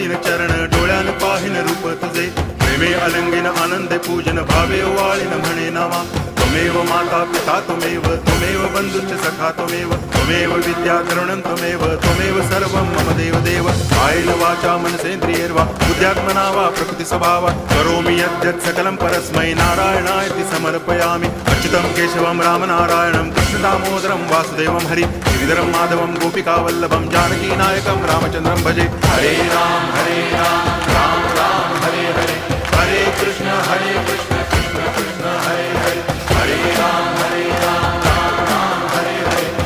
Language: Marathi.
दीन चरण डोळ्यान पाहिन रूप तुझे प्रेमे अलंगिन आनंदे पूजन भावे वाळीन म्हणे नामा त्वमेव माता पिता त्वमेव बंधुश्च सखा त्वमेव विद्या द्रविणं त्वमेव सर्वं मम देव कायेन वाचा मनसेन्द्रियैर्वा बुद्ध्यात्मना वा प्रकृति स्वभावात् करोमि यद्यत् सकलं परस्मै नारायणायति समर्पयामि अच्युतं केशवं रामनारायणं कृष्णदामोदरं वासुदेवं हरि गिरिधरं माधवं गोपिकावल्लभं जानकीनायकं रामचन्द्रं भजे हरे राम राम राम हरे हरे हरे कृष्ण